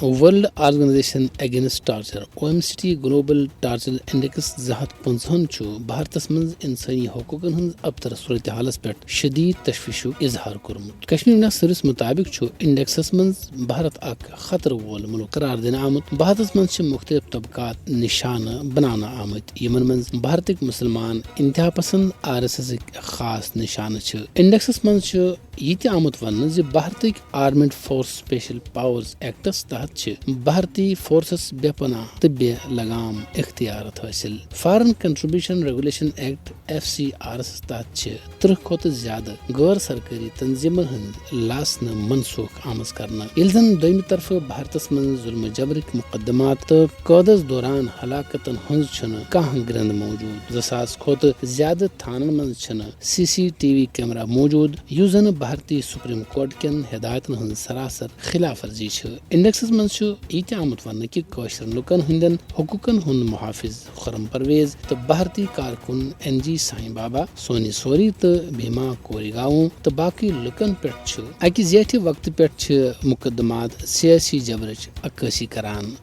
World organisation against torture OMCT global torture index 250 بھارتس مز انسانی حقوقن ہند ابتر صورتحالس پہ شدید تشویش اظہار کورمت. کشمیر نیوز سروس مطابق انڈیکسس مز بھارت اک خطر وول ملک قرار دن آمت. بھارتس مز مختلف طبقات نشانہ بنانا آمت یمن مز بھارتک مسلمان انتہا پسند RSS خاص نشانہ. انڈیکسس مز یہ تہ آمت ون بھارتک armed force special powers acts تحت بھارتی فورسس بے پناہ تو بے لگام اختیارات حاصل. Foreign contribution regulation act FCRS تحت 30 کھت زیادہ غیر سرکاری تنظیمن ہند لاسن منسوخ آمز کرنا. یل زن دویم طرف بھارتس من ظلم جبرک مقدمات تو قودس دوران ہلاکتن ہنز کھانا گرند موجود. 2000 کھت زیادہ تھانن من CCTV کیمرہ موجود یس زن بھارتی سپریم کورٹ کن ہدایتن ہند سراسر خلاف ورزی. انڈیکسس مز یہ آمت ون کہ قشر لکن ہندین حقوقن ہند محافظ خرم پرویز تو بھارتی کارکن NG سائیں بابا سونی سوری تو بھیما کوریگاؤں تو باقی لکن پہ اکہ زیٹھ وقت پہ مقدمات سیاسی جبرچ عکاسی کران.